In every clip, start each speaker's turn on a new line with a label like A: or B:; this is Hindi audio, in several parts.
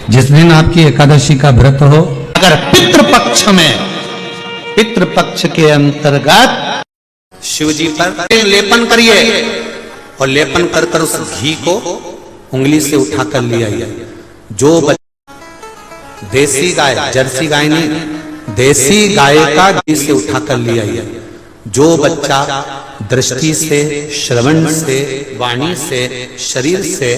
A: जिस दिन आपकी एकादशी का व्रत हो, अगर पितृपक्ष के अंतर्गत शिव जी पर लेपन करिए और लेपन कर कर उस घी को उंगली से उठाकर ले आइए। जो देसी गाय, जर्सी गाय नहीं, देसी गाय का घी से उठाकर ले आइए। जो बच्चा दृष्टि से, श्रवण से, वाणी से, शरीर से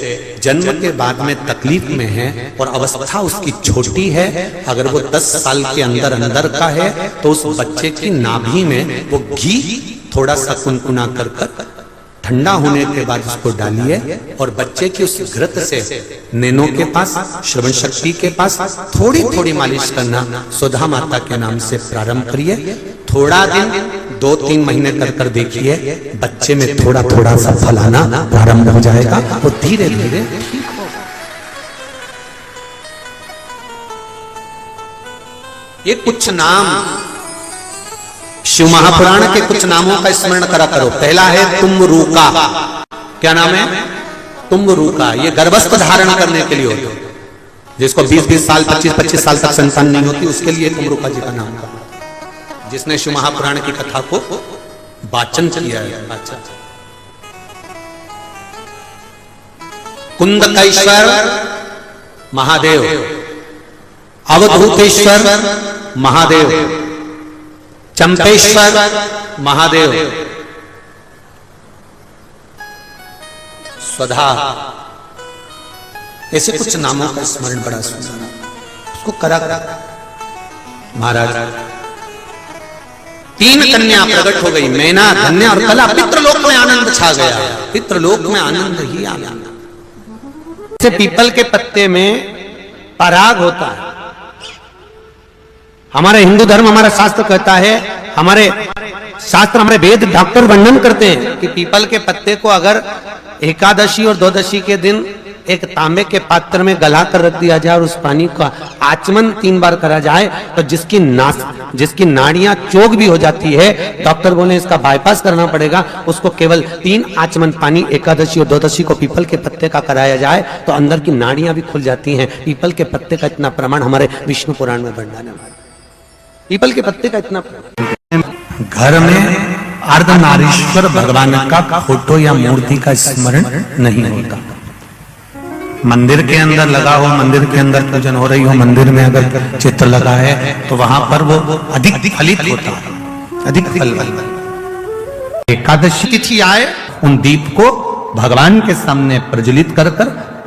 A: जन्म के बाद में तकलीफ में है और अवस्था उसकी छोटी है, अगर वो 10 साल के अंदर का है तो उस बच्चे की नाभि में वो घी थोड़ा सा कुनकुना कर ठंडा होने के बाद उसको डालिए और बच्चे की उस घृत से नैनों के पास, श्रवण शक्ति के पास थोड़ी थोड़ी मालिश करना सुधा माता के नाम से प्रारंभ करिए। थोड़ा दिन 2-3 महीने कर देखिए, बच्चे में थोड़ा थोड़ा सा फल आना प्रारंभ हो जाएगा। वो धीरे धीरे ये कुछ नाम शिव महापुराण के कुछ नामों का स्मरण करा करो। पहला है तुम्बरूका। क्या नाम है? तुम्बरूका। ये गर्भस्थ धारण करने के लिए होता है। जिसको 20-20 साल, 25-25 साल तक संतान नहीं होती, उसके लिए तुम्बरूका जी का नाम का, जिसने शिव महापुराण की कथा को वाचन किया है। कुंदकेश्वर महादेव, अवधूतेश्वर महादेव, चंपेश्वर महादेव, स्वधा, ऐसे कुछ नामों का स्मरण बड़ा सुंदर उसको करा महाराज। 3 कन्या प्रकट हो गई, मैना, धन्या और कला। पितृलोक में आनंद छा गया, पितृलोक में आनंद ही आनंद। जैसे पीपल के पत्ते में पराग होता है। हमारे हिंदू धर्म, हमारा शास्त्र कहता है, हमारे शास्त्र, हमारे वेद, डॉक्टर वर्णन करते हैं कि पीपल के पत्ते को अगर एकादशी और द्वादशी के दिन एक तांबे के पात्र में गला कर रख दिया जाए और उस पानी का आचमन 3 बार करा जाए तो जिसकी नाड़ियां चोक भी हो जाती है, डॉक्टर बोले इसका बाईपास करना पड़ेगा, उसको केवल 3 आचमन पानी एकादशी और द्वादशी को पीपल के पत्ते का कराया जाए तो अंदर की नाड़ियां भी खुल जाती हैं। पीपल के पत्ते का इतना प्रमाण हमारे विष्णु पुराण में वर्णन है। पीपल के पत्ते का इतना प्रमाण। घर में अर्धनारीश्वर भगवान का फोटो या मूर्ति का स्मरण नहीं होता। मंदिर के अंदर लगा हो, मंदिर के अंदर पूजन हो रही हो, मंदिर में अगर चित्र लगा है तो वहां पर वो अधिक फलित होता है, अधिक फल। एकादशी तिथि आए, उन दीप को भगवान के सामने प्रज्वलित कर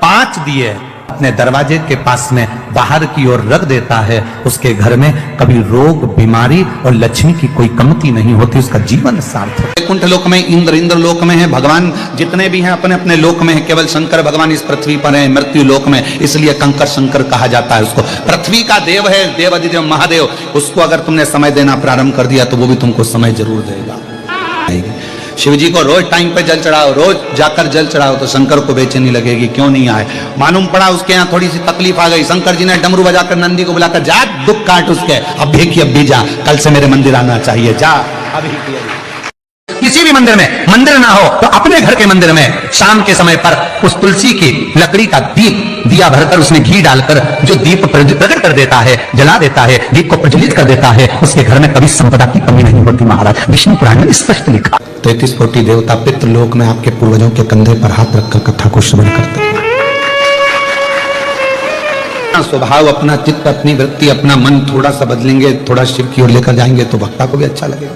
A: 5 दिए अपने दरवाजे के पास में बाहर की ओर रख देता है। उसके घर में कभी रोग, बीमारी और लक्ष्मी की कोई कमती नहीं होती, उसका जीवन सार्थक। वैकुंठ लोक में इंद्र लोक में है, भगवान जितने भी हैं अपने अपने लोक में है। केवल शंकर भगवान इस पृथ्वी पर है, मृत्यु लोक में, इसलिए कंकर शंकर कहा जाता है उसको। पृथ्वी का देव है, देवाधिदेव महादेव। उसको अगर तुमने समय देना प्रारंभ कर दिया तो वो भी तुमको समय जरूर देगा। शिव जी को रोज टाइम पे जल चढ़ाओ, रोज जाकर जल चढ़ाओ तो शंकर को बेचैनी लगेगी, क्यों नहीं आए। मालूम पड़ा उसके यहाँ थोड़ी सी तकलीफ आ गई, शंकर जी ने डमरू बजाकर नंदी को बुलाकर, जा दुख काट उसके, अब भी जा, कल से मेरे मंदिर आना चाहिए, जा अभी किया। किसी भी मंदिर में, मंदिर ना हो तो अपने घर के मंदिर में शाम के समय पर उस तुलसी की लकड़ी का दिया भरकर उसमें घी डालकर जो दीप प्रकट कर देता है, जला देता है, दीप को प्रज्वलित कर देता है, उसके घर में कभी संपदा की कमी नहीं होती। महाराज विष्णु पुराण में स्पष्ट लिखा। 33 कोटि देवता पितृलोक में आपके पूर्वजों के कंधे पर हाथ रखकर कथा को श्रवण करते हैं। स्वभाव, अपना चित्त, अपनी वृत्ति, अपना मन थोड़ा सा बदलेंगे, थोड़ा शिव की ओर लेकर जाएंगे तो भक्ता को भी अच्छा लगेगा।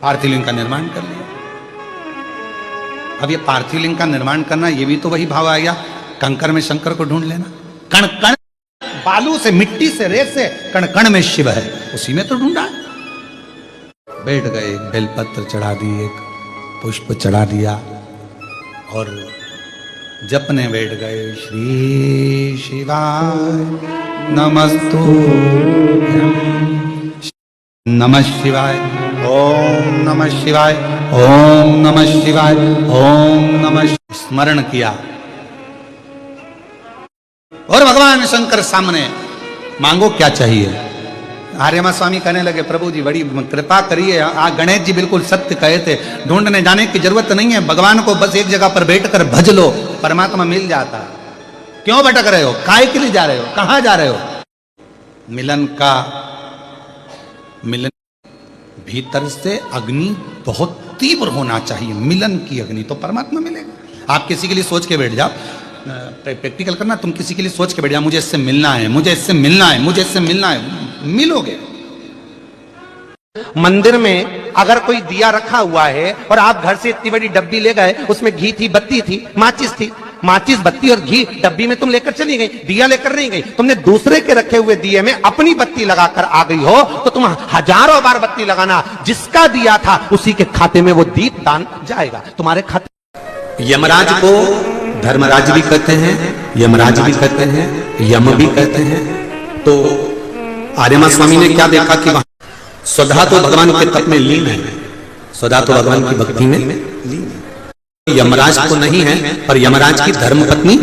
A: पार्थिव लिंग का निर्माण कर लिया। अब ये पार्थिव लिंग का निर्माण करना, ये भी तो वही भाव आया, कंकर में शंकर को ढूंढ लेना। कण कण बालू से, मिट्टी से, रेत से, कण कण में शिव है, उसी में तो ढूंढा। बैठ गए, बेलपत्र चढ़ा दिए, पुष्प चढ़ा दिया और जपने बैठ गए। श्री शिवाय नमस्तुभ्यं, नमः शिवाय, ओम नमः शिवाय, ओम नमः शिवाय, ओम नमः। स्मरण किया और भगवान शंकर सामने, मांगो क्या चाहिए। आर्यमा स्वामी कहने लगे, प्रभु जी बड़ी कृपा करिए, गणेश जी बिल्कुल सत्य कहे थे, ढूंढने जाने की जरूरत नहीं है, भगवान को बस एक जगह पर बैठकर भज लो, परमात्मा मिल जाता। क्यों भटक रहे हो, काहे के लिए जा रहे हो, कहां जा रहे हो? मिलन भीतर से अग्नि बहुत तीव्र होना चाहिए, मिलन की अग्नि, तो परमात्मा मिलेगा। आप किसी के लिए सोच के बैठ जाओ, प्रैक्टिकल करना, तुम किसी के लिए सोच के बैठ जाओ, मुझे इससे मिलना है, मुझे इससे मिलना है, मुझे इससे मिलना है, मिलोगे।
B: मंदिर में अगर कोई दिया रखा हुआ है और आप घर से इतनी बड़ी डब्बी ले गए, उसमें घी थी, बत्ती थी, माचिस थी, माचिस, बत्ती और घी डब्बी में तुम लेकर चली गई, दिया लेकर नहीं गई, तुमने दूसरे के रखे हुए दिए में अपनी बत्ती लगाकर आ गई हो, तो तुम हजारों बार बत्ती लगाना, जिसका दिया था उसी के खाते में वो दीप दान जाएगा, तुम्हारे खाते।
A: यमराज को धर्मराज भी कहते हैं, यमराज भी कहते हैं, यम भी कहते हैं। तो आर्यमा स्वामी ने क्या देखा कि वहां स्वधा तो भगवान के तप में लीन है, स्वधा तो भगवान की भक्ति में लीन है, यमराज तो नहीं है, पर यमराज की धर्मपत्नी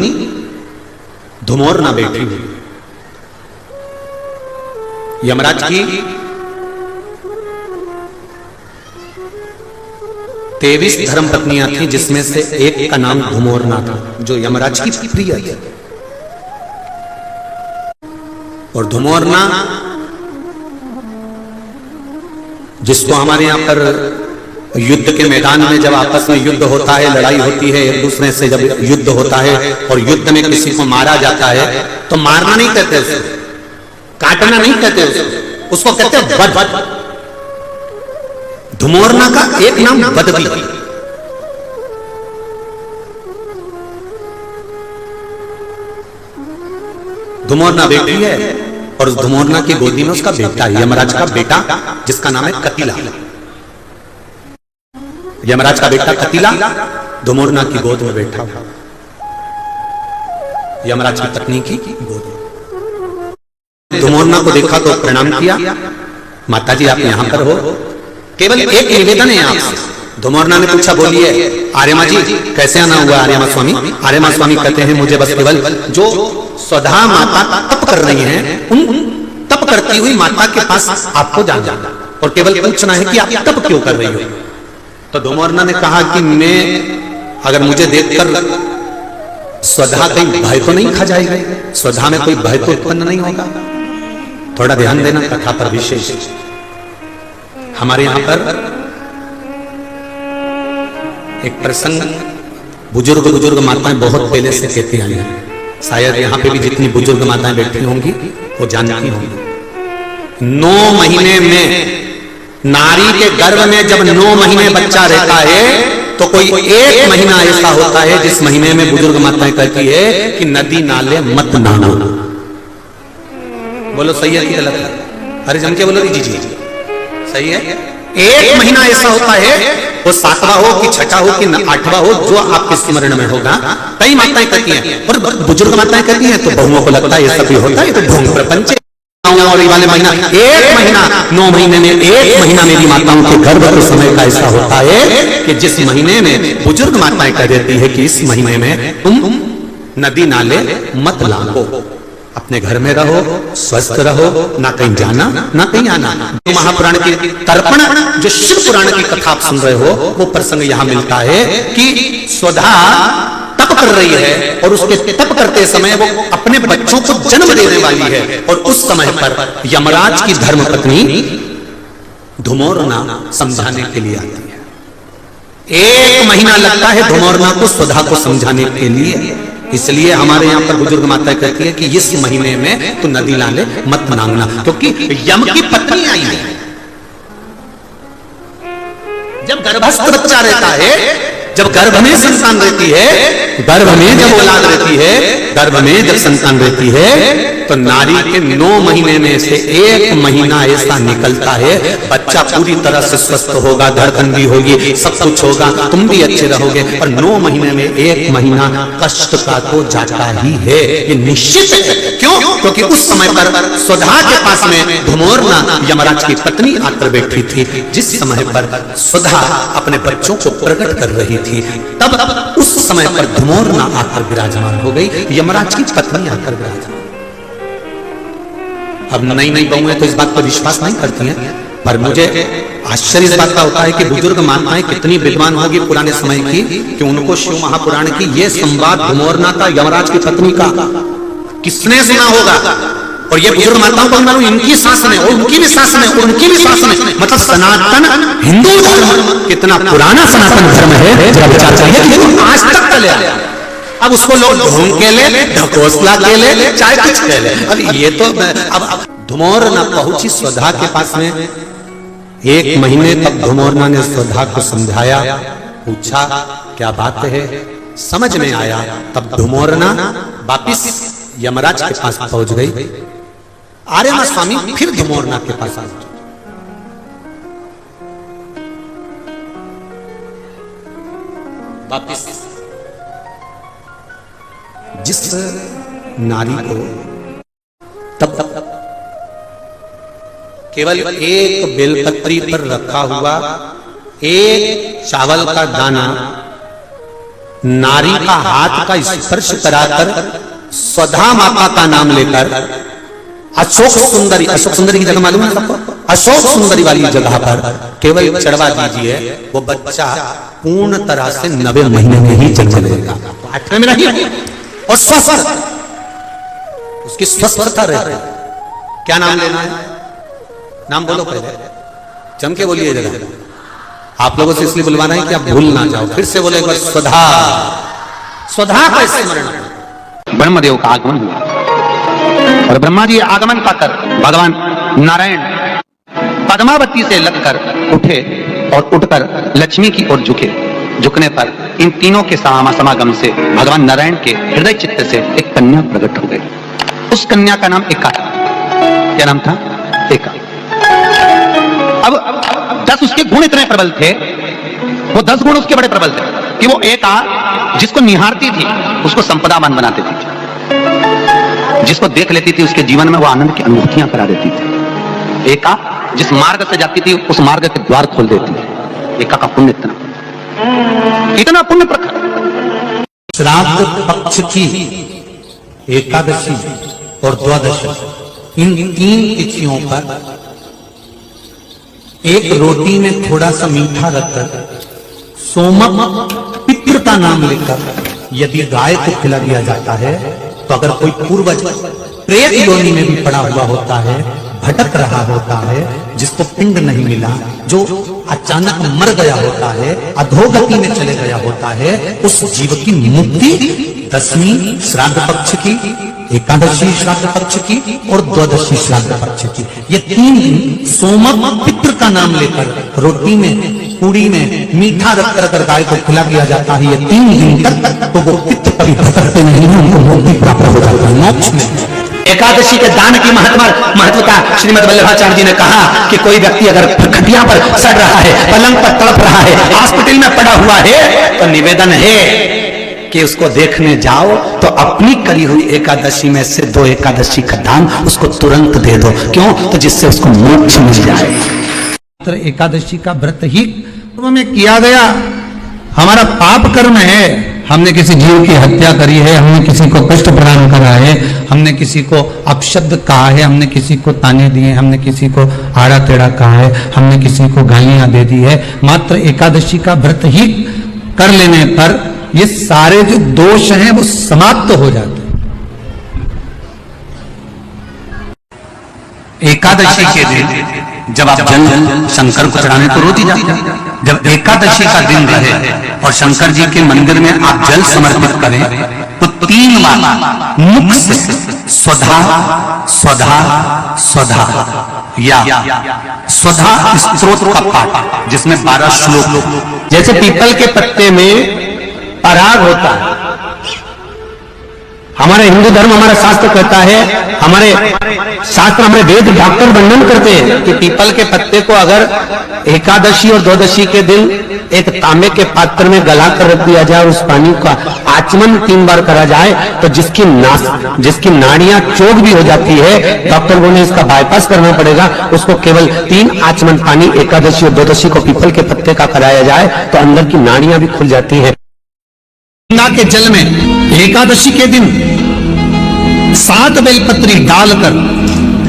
A: धुमोरना बैठी हुई। यमराज की 23 धर्मपत्नियां थी, जिसमें से एक का नाम धुमोरना था, जो यमराज की प्रिय थी। और धुमोरना, जिसको हमारे यहां पर युद्ध के मैदान में जब आपस में युद्ध होता है, लड़ाई होती है, एक दूसरे से जब युद्ध होता है और युद्ध में किसी को मारा जाता है, तो मारना नहीं कहते उसको, काटना नहीं कहते उसको कहते हैं वध। धुमोरना का एक नाम वध भी। धुमोरना बेटी है और उस धुमोरना की गोदी में उसका बेटा है, यमराज का बेटा, जिसका नाम है कतिला। यमराज का बेटा कतिला धुमोरना की गोद में बैठा हुआ, यमराज की पत्नी की गोद में। धुमोरना को देखा तो प्रणाम किया, माता जी आप यहां पर हो, केवल एक निवेदन है आपसे। धुमोरना ने पूछा, बोलिए आर्यमा जी कैसे आना हुआ आर्यमा स्वामी? आर्यमा स्वामी कहते हैं, मुझे बस केवल जो स्वधा माता तप कर रही हैं, उन तप करती हुई माता के पास आपको जाना और केवल पूछना है कि आप तप क्यों कर रही हो। तो धुमोरना ने कहा कि मैं, अगर मुझे देखकर स्वधा कहीं भय तो नहीं खा जाएगी, स्वधा में कोई भय तो उत्पन्न नहीं होगा। थोड़ा ध्यान देना कथा पर विशेष। हमारे यहां पर एक प्रसंग बुजुर्ग माताएं बहुत पहले से कहती आई हैं, शायद यहां पे भी जितनी बुजुर्ग माताएं बैठी होंगी वो जानती होंगी। 9 महीने में नारी के गर्भ में जब 9 महीने बच्चा रहता है, तो कोई एक महीना ऐसा होता है जिस महीने में बुजुर्ग माताएं कहती है कि नदी नाले मत नहाना। बोलो सही है कि गलत है? अरे जम के बोलो जी जी सही है। एक महीना ऐसा होता है, वो 7वां हो कि 6वां हो कि 8वां हो, जो आपके स्मरण में होगा। कई माताएं कहती हैं और बुजुर्ग माताएं कहती हैं, तो बहुओं को लगता है ये सब होता है, तो ढोंग प्रपंच। और ये वाले महीना, एक महीना 9 महीने में एक महीना मेरी माताओं के गर्भ के समय का ऐसा होता है कि जिस महीने में बुजुर्ग माताएं कह देती है कि इस महीने में तुम नदी नाले मत लांघो, अपने घर में रहो, स्वस्थ रहो, ना कहीं जाना ना कहीं आना। जो महापुराण की तर्पण, जो शिव पुराण की कथा आप सुन रहे हो, वो प्रसंग यहां मिलता है कि स्वधा तप कर रही है और उसके तप करते समय वो अपने बच्चों को जन्म देने वाली है, और उस समय पर यमराज की धर्मपत्नी धुमोरना समझाने के लिए आती है। 1 महीना लगता है धुमोरना को स्वधा को समझाने के लिए। इसलिए हमारे यहां पर बुजुर्ग माता कहती है कि इस महीने में तो नदी नाले मत मांगना, क्योंकि यम की पत्नी आई है। जब गर्भस्थ बच्चा रहता है, जब गर्भ में संतान रहती है, गर्भ में जब औलाद रहती है, गर्भ में जब संतान रहती है, तो नारी के 9 महीने में से 1 महीना ऐसा निकलता है, बच्चा पूरी तरह से स्वस्थ होगा, धड़कन भी होगी, सब कुछ होगा, तुम भी अच्छे रहोगे। और 9 महीने में 1 महीना कष्ट का तो जाता ही है, ये निश्चित है। क्यों? क्योंकि उस समय पर स्वधा के पास में धुमोरना यमराज की पत्नी आकर बैठी थी। जिस समय पर स्वधा अपने बच्चों को प्रकट कर रही थी, तब उस समय पर धुमोरना आकर विराजमान हो गई, यमराज की पत्नी आकर विराजमान। अब नई नई बहुएं तो इस बात पर विश्वास नहीं करती हैं, पर मुझे आश्चर्य इस बात का होता है कि बुजुर्ग माताएं कितनी विद्वान होगी पुराने समय की कि उनको शिव महापुराण की ये संवाद घुमोरना था यमराज की पत्नी का किसने सुना होगा। और ये बुजुर्ग माताओं को मालूम इनकी सास ने और उनकी भी सास ने और उनकी भी सास ने, मतलब सनातन हिंदू धर्म कितना पुराना सनातन धर्म है, जरा विचार करिए कि आज तक चले आया। अब उसको लोग ढूंढ के ले, ढकोसला के ले, चाहे कुछ के ले। अब ये तो अब धुमोरना पहुंची स्वधा के पास में, 1 महीने तक धुमोरना ने स्वधा को समझाया, पूछा क्या बात है, समझ में आया। तब धुमोरना वापिस यमराज के पास पहुंच गई। आर्यमा स्वामी फिर धुमोरना के पास आ गए। वापिस जिस नारी को तब केवल एक बेलपत्री पर रखा हुआ एक चावल का दाना नारी का हाथ का स्पर्श कराकर स्वधा माता का नाम लेकर अशोक सुंदरी की जगह मालूम है सबको, अशोक सुंदरी वाली जगह पर केवल चढ़वा दीजिए, वो बच्चा पूर्ण तरह से 90 महीने में ही जन्म लेगा। 8वें में नहीं, और स्वस्थ, उसकी स्वस्थता रहती। क्या नाम लेना है, नाम बोलो पहले, चमके बोलिए जरा। आप लोगों से इसलिए बुलवाना है कि आप भूल ना जाओ। फिर से बोले स्वधा, स्वधा का स्मरण। ब्रह्मदेव का आगमन हुआ और ब्रह्मा जी आगमन पाकर भगवान नारायण पद्मावती से लगकर उठे और उठकर लक्ष्मी की ओर झुके। झुकने पर इन तीनों के समागम से भगवान नारायण के हृदय चित्त से एक कन्या प्रकट हो गई। उस कन्या का नाम एका था। क्या नाम था? एका। अब 10 उसके गुण इतने प्रबल थे, वो 10 गुण उसके बड़े प्रबल थे कि वो एका जिसको निहारती थी उसको संपदावान बना देती थी, जिसको देख लेती थी उसके जीवन में वो आनंद की अनुभूतियां करा देती थी। एका जिस मार्ग से जाती थी उस मार्ग के द्वार खोल देती थी। एका का पुण्य इतना पुण्य प्रखर। श्राद्ध पक्ष की एकादशी और द्वादशी, इन 3 तिथियों पर एक रोटी में थोड़ा सा मीठा रखकर सोमक पितृ का नाम लेकर यदि गाय को खिला दिया जाता है तो अगर कोई पूर्वज प्रेत योनि में भी पड़ा हुआ होता है, भटक रहा होता है, जिसको पिंड नहीं मिला, जो अचानक मर गया होता है, अधोगति में चले गया होता है, उस जीव की मुक्ति 10वीं श्राद्ध पक्ष की, एकादशी श्राद्ध पक्ष की और द्वादशी श्राद्ध पक्ष की, ये 3 दिन सोमक पितृ का नाम लेकर रोटी में पूड़ी में मीठा रखकर अगर गाय को खिला दिया जाता है ये 3 दिन तक, तो वो पितृ कभी भटकते नहीं, उनको मुक्ति प्राप्त हो जाता है मोक्ष में। एकादशी के दान की महत्वता श्रीमद् वल्लभाचार्य जी ने कहा कि कोई व्यक्ति अगर खटिया पर सड़ रहा है, पलंग पर तड़प रहा है, हॉस्पिटल में पड़ा हुआ है, तो निवेदन है कि उसको देखने जाओ तो अपनी करी हुई एकादशी में से 2 एकादशी का दान उसको तुरंत दे दो। क्यों? तो जिससे उसको मोक्ष मिल जाए। एकादशी का व्रत ही में किया गया हमारा पाप कर्म है। हमने किसी जीव की हत्या करी है, हमने किसी को कष्ट प्रदान करा है, हमने किसी को अपशब्द कहा है, हमने किसी को ताने दिए, हमने किसी को आड़ा टेढ़ा कहा है, हमने किसी को गालियां दे दी है। मात्र एकादशी का व्रत ही कर लेने पर ये सारे जो दोष हैं वो समाप्त हो जाते हैं। एकादशी के दिन जब आप जल शंकर को चढ़ाने को रोटी जाते हैं, जब एकादशी का दिन रहे और शंकर जी के मंदिर में आप जल समर्पित करें तो 3 बार मुख से स्वधा स्वधा स्वधा या स्वधा स्तोत्र का पाठ, जिसमें 12 श्लोक, जैसे पीपल के पत्ते में पराग होता है। हमारे हिंदू धर्म, हमारा शास्त्र कहता है, हमारे शास्त्र, हमारे वेद डॉक्टर वर्णन करते हैं कि पीपल के पत्ते को अगर एकादशी और द्वादशी के दिन एक तांबे के पात्र में गला कर रख दिया जाए, उस पानी का आचमन 3 बार करा जाए तो जिसकी नाड़ियां चोक भी हो जाती है, डॉक्टर को इसका बाईपास करना पड़ेगा, उसको केवल 3 आचमन पानी एकादशी और द्वादशी को पीपल के पत्ते का कराया जाए तो अंदर की नाड़ियां भी खुल जाती है। गंगा के जल में एकादशी के दिन 7 बेलपत्री डालकर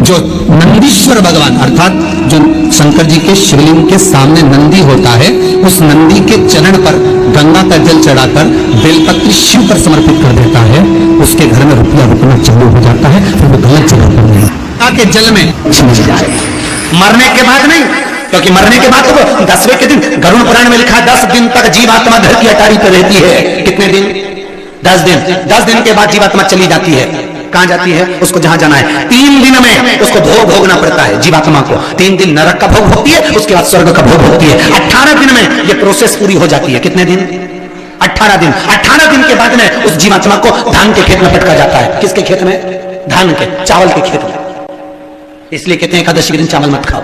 A: जो नंदीश्वर भगवान अर्थात जो शंकर जी के शिवलिंग के सामने नंदी होता है, उस नंदी के चरण पर गंगा का जल चढ़ाकर बेलपत्री शिव पर समर्पित कर देता है, उसके घर में रुपया रुकना चालू हो जाता है। फिर वो गलत जगह पर नहीं, के जल में समझ जाए। मरने के बाद नहीं, क्योंकि मरने के बाद तो 10वें के दिन गरुड़ पुराण में लिखा 10 दिन तक जीवात्मा धरती अटारी पर रहती है। कितने दिन? 10 दिन। 10 दिन के बाद जीवात्मा चली जाती है। कहां जाती है? उसको जहां जाना है। 3 दिन में उसको भोग भोगना पड़ता है जीवात्मा को। 3 दिन नरक का भोग भोगती है, उसके बाद स्वर्ग का भोग भोगती है। 18 दिन में यह प्रोसेस पूरी हो जाती है। कितने दिन? 18 दिन। 18 दिन के बाद में उस जीवात्मा को धान के खेत में पटका जाता है। किसके खेत में? धान के, चावल के खेत में। इसलिए कहते हैं एकादशी के दिन चावल मत खाओ।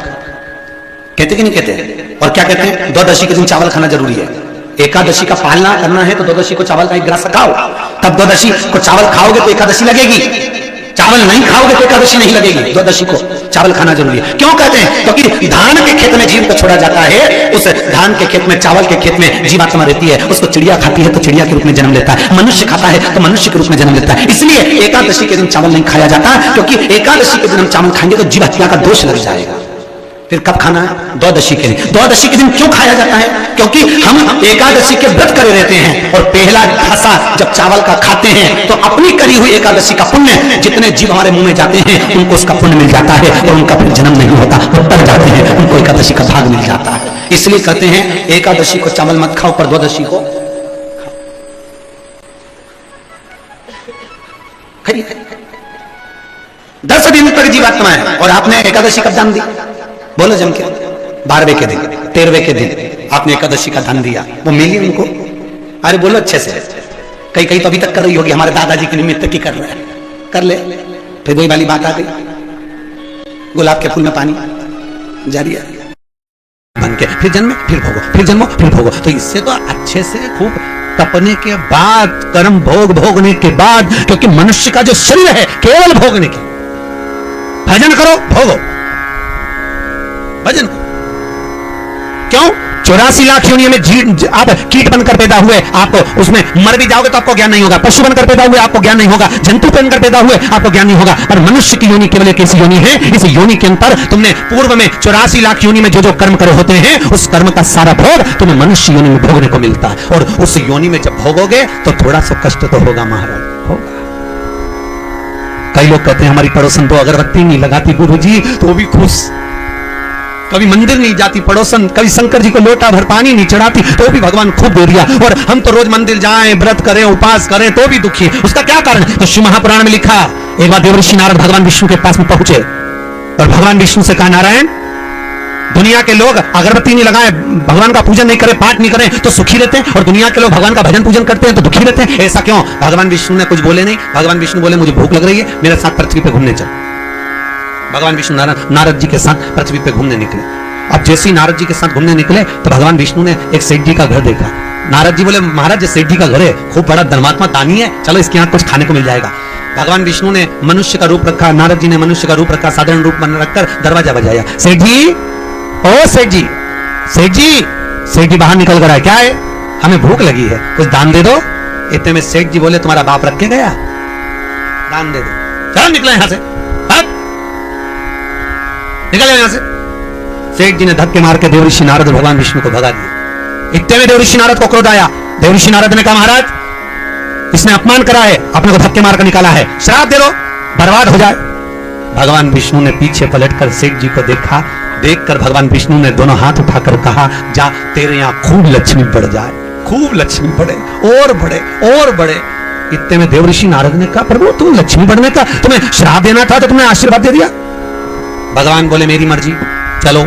A: कहते कि नहीं कहते? और क्या कहते हैं? द्वादशी के दिन चावल खाना जरूरी है। एकादशी का पालना करना है तो द्वादशी को चावल का एक गिलास खाओ, तब द्वादशी को चावल खाओगे तो एकादशी लगेगी। चावल नहीं खाओगे तो एकादशी नहीं लगेगी। द्वादशी को चावल खाना जरूरी है। क्यों कहते हैं? क्योंकि धान के खेत में जीव को छोड़ा जाता है, उस धान के खेत में, चावल के खेत में जीवात्मा रहती है। उसको चिड़िया खाती है तो चिड़िया के रूप में जन्म लेता है, मनुष्य खाता है तो मनुष्य के रूप में जन्म लेता है। इसलिए एकादशी के दिन चावल नहीं खाया जाता, क्योंकि एकादशी के दिन हम चावल खाएंगे तो जीव हत्या का दोष लग जाएगा। फिर कब खाना है? द्वादशी के दिन। द्वादशी के दिन क्यों खाया जाता है? क्योंकि हम एकादशी के व्रत करे रहते हैं और पहला घासा जब चावल का खाते हैं तो अपनी करी हुई एकादशी का पुण्य जितने जीव हमारे मुंह में जाते हैं उनको उसका पुण्य मिल जाता है और उनका फिर जन्म नहीं होता, वो तर जाते हैं, उनको एकादशी का भाग मिल जाता है। इसलिए कहते हैं एकादशी को चावल मत खाओ, पर द्वादशी को खाइए। 10 दिन तक जीवात्मा है और आपने एकादशी का दान दिया। बोलो जम के 12वें के दिन, 13वें के दिन आपने एकादशी का दान दिया, वो मिली उनको? अरे बोलो अच्छे से। कई कई तो अभी तक कर रही होगी, हमारे दादाजी के निमित्त की कर रहे हैं, कर ले। फिर वही वाली बात आ गई, गुलाब के फूल में पानी जारी है बन के, फिर जन्मे फिर भोगो, फिर जन्मो फिर भोगो। तो इससे तो अच्छे से खूब तपने के बाद, कर्म भोग भोगने के बाद, क्योंकि मनुष्य का जो शरीर है केवल भोगने के, भजन करो भोगो, भजन करो। क्यों? 84 लाख योनियों में आप कीट बनकर पैदा हुए, आप उसमें मर भी जाओगे तो आपको ज्ञान नहीं होगा। पशु बनकर पैदा हुए आपको ज्ञान नहीं होगा, जंतु बनकर पैदा हुए आपको ज्ञान नहीं होगा। पर मनुष्य की योनि केवल एक ऐसी योनि है, इस योनि के अंतर तुमने पूर्व में 84 लाख योनि में जो जो कर्म करे होते हैं उस कर्म का सारा भोग तुम्हें मनुष्य योनि में भोगने को मिलता है। और उस योनि में जब भोगोगे तो थोड़ा सा कष्ट तो होगा महाराज, होगा। कई लोग कहते हैं हमारी पड़ोसन तो अगरबत्ती नहीं लगाती गुरुजी तो वो भी खुश, कभी मंदिर नहीं जाती पड़ोसन, कभी शंकर जी को लोटा भर पानी नहीं चढ़ाती तो भी भगवान खूब दे दिया, और हम तो रोज मंदिर जाएं, व्रत करें, उपास करें तो भी दुखी। उसका क्या कारण? तो शिव महापुराण में लिखा, एक बार देवर्षि नारद भगवान विष्णु के पास में पहुंचे और भगवान विष्णु से कहा, नारायण दुनिया के लोग अगरबत्ती नहीं लगाए, भगवान का पूजन नहीं करें, पाठ नहीं करें तो सुखी रहते हैं, और दुनिया के लोग भगवान का भजन पूजन करते हैं तो दुखी रहते हैं, ऐसा क्यों? भगवान विष्णु ने कुछ बोले नहीं। भगवान विष्णु बोले मुझे भूख लग रही है, मेरे साथ पृथ्वी पे घूमने चल। भगवान विष्णु नारद जी के साथ पृथ्वी पे घूमने निकले। अब जैसे ही नारद जी के साथ घूमने निकले तो भगवान विष्णु ने एक सेठ जी का घर देखा। नारद जी बोले महाराज ये सेठ जी का घर है, खूब बड़ा धर्मात्मा दानी है, चलो इसके यहाँ कुछ खाने को मिल जाएगा। भगवान विष्णु ने मनुष्य का रूप रखा, नारद जी ने मनुष्य का रूप रखा, साधारण रूप बना रखकर दरवाजा बजाया। सेठ जी, ओ सेठ जी, सेठ जी, सेठ जी बाहर निकल कर आए, क्या है? हमें भूख लगी है, कुछ दान दे दो। इतने में सेठ जी बोले तुम्हारा बाप रख के गया, दान दे दो, चलो निकले यहां से, निकले यहां से। सेठ जी ने धक्के मार के देवऋषि नारद भगवान विष्णु को भगा दिया। इतने में देवऋषि नारद को क्रोध आया। देवऋषि नारद ने कहा महाराज इसने अपमान करा है, अपने को धक्के मार कर निकाला है, श्राप दे दो, बर्बाद हो जाए। भगवान विष्णु ने पीछे पलटकर सेठ जी को देखा, देखकर भगवान विष्णु ने दोनों हाथ उठाकर कहा, जा तेरे यहां खूब लक्ष्मी बढ़ जाए, खूब लक्ष्मी बढ़े और बढ़े और बढ़े। इतने में देवऋषि नारद ने कहा प्रभु तुम लक्ष्मी बढ़ने का, तुम्हें श्राप देना था तो तुमने आशीर्वाद दे दिया। भगवान बोले मेरी मर्जी, चलो।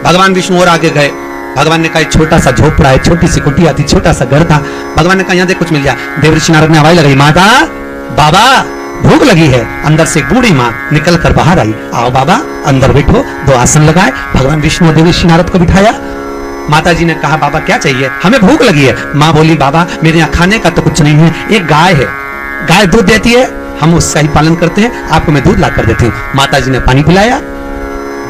A: भगवान विष्णु और आगे गए। भगवान ने कहा छोटा सा झोपड़ा है, छोटी सी कुटिया थी, छोटा सा घर था। भगवान ने कहा यहाँ देख कुछ मिल जाए। देवऋषि नारद ने आवाज लगाई, माता बाबा भूख लगी है। अंदर से एक बूढ़ी माँ निकल कर बाहर आई, आओ बाबा अंदर बैठो। 2 आसन लगाए, भगवान विष्णु देवऋषि नारद को बिठाया। माता जी ने कहा बाबा क्या चाहिए? हमें भूख लगी है। माँ बोली बाबा मेरे यहाँ खाने का तो कुछ नहीं है, एक गाय है, गाय दूध देती है, हम उसका ही पालन करते हैं, आपको मैं दूध ला कर देती हूँ। माता जी ने पानी पिलाया,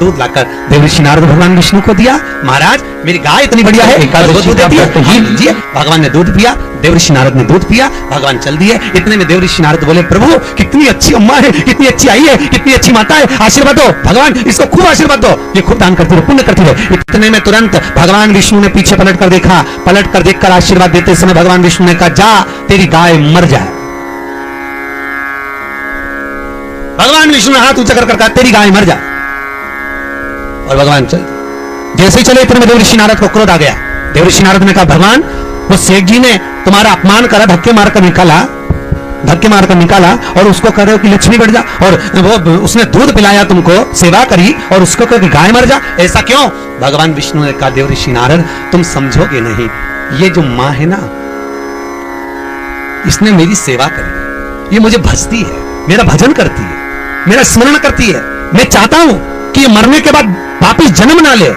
B: दूध लाकर देव ऋषि नारद भगवान विष्णु को दिया। महाराज मेरी गाय इतनी बढ़िया है, दूध देती है, तो ये लीजिए। भगवान ने दूध पिया, देव ऋषि नारद ने दूध पिया, भगवान चल दिए। इतने में देव ऋषि नारद बोले, प्रभु कितनी अच्छी अम्मा है, कितनी अच्छी आई है, कितनी अच्छी माता है, आशीर्वाद दो भगवान, इसको खूब आशीर्वाद दो, ये खूब दान करती है, पुण्य करती है। इतने में तुरंत भगवान विष्णु ने पीछे पलट कर देखा, पलट कर देखकर आशीर्वाद देते समय भगवान विष्णु ने कहा, जा तेरी गाय मर जाए। भगवान विष्णु ने हाथ ऊंचा कर कहा, तेरी गाय मर जाए। और भगवान चल, जैसे ही चले इतने में देव ऋषि नारद को क्रोध आ गया। देव ऋषि नारद ने कहा, भगवान वो सेठ जी ने तुम्हारा अपमान करा, धक्के मारकर निकाला और उसको कह रहे हो कि लक्ष्मी बढ़ जा, और वो उसने दूध पिलाया तुमको, सेवा करी, और उसको कह कि गाय मर जा, ऐसा क्यों? भगवान विष्णु ने कहा, देव ऋषि नारद तुम समझोगे नहीं, ये जो मां है ना, इसने मेरी सेवा करी, ये मुझे भजती है, मेरा भजन करती है, मेरा स्मरण करती है। मैं चाहता हूं कि ये मरने के बाद वापिस जन्म ना ले,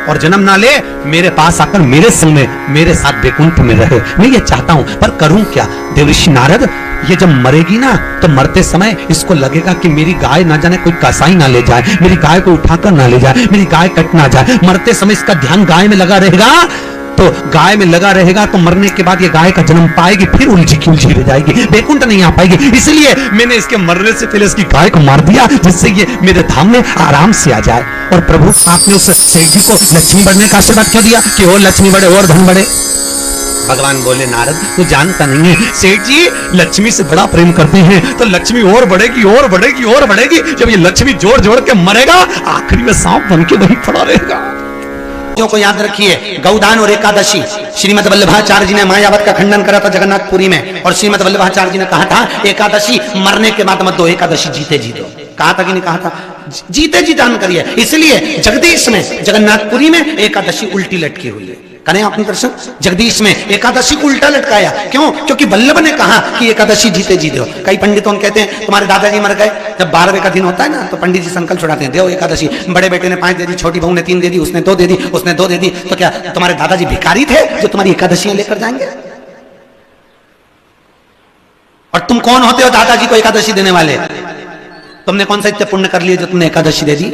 B: और जन्म ना ले मेरे पास आकर मेरे संग में मेरे साथ वैकुंठ में रहे, मैं ये चाहता हूं। पर करूं क्या? देव ऋषि नारद, ये जब मरेगी ना तो मरते समय इसको लगेगा कि मेरी गाय ना जाने कोई कसाई ना ले जाए, मेरी गाय को उठाकर ना ले जाए, मेरी गाय कट ना जाए। मरते समय इसका ध्यान गाय में लगा रहेगा, तो गाय में लगा रहेगा तो मरने के बाद ये गाय का जन्म पाएगी, फिर उलझी की उलझी रह जाएगी, वैकुंठ नहीं आ पाएगी। इसलिए मैंने इसके मरने से पहले इसकी गाय को मार दिया, जिससे ये मेरे धाम में आराम से आ जाए। और प्रभु आपने उस सेठ जी को लक्ष्मी बढ़ने का आशीर्वाद क्यों दिया कि और लक्ष्मी बढ़े और धन बढ़े? भगवान बोले, नारद तू जानता नहीं है, सेठ जी लक्ष्मी से बड़ा प्रेम करते हैं, तो लक्ष्मी और बढ़ेगी और बढ़ेगी और बढ़ेगी। जब ये लक्ष्मी जोड़ जोड़ के मरेगा, आखिरी में सांप बन के वहीं पड़ा रहेगा। को याद रखिए, गौदान और एकादशी, श्रीमद वल्लभाचार्य जी ने मायावत का खंडन करा था जगन्नाथपुरी में, और श्रीमद वल्लभाचार्य जी ने कहा था एकादशी मरने के बाद मत दो, एकादशी जीते जी दो। कहा था कि नहीं कहा था? जीते जी दान करिए। इसलिए जगदीश में जगन्नाथपुरी में एकादशी उल्टी लटकी हुई है। करें आपने दर्शन, जगदीश में एकादशी उल्टा लटकाया, क्यों? क्योंकि वल्लभ ने कहा कि एकादशी जीते जी दो। कई पंडितों कहते हैं तुम्हारे दादाजी मर गए, जब 12वें का दिन होता है ना तो पंडित जी संकल्प छुड़ाते हैं, दो एकादशी। बड़े बेटे ने 5 दे दी, छोटी बहू ने 3 दे दी, उसने 2 दे दी, उसने 2 दे दी, तो क्या तुम्हारे दादाजी भिखारी थे जो तुम्हारी एकादशियां लेकर जाएंगे? और तुम कौन होते हो दादाजी को एकादशी देने वाले? तुमने कौन सा इतने पुण्य कर लिए जो तुमने एकादशी दे दी?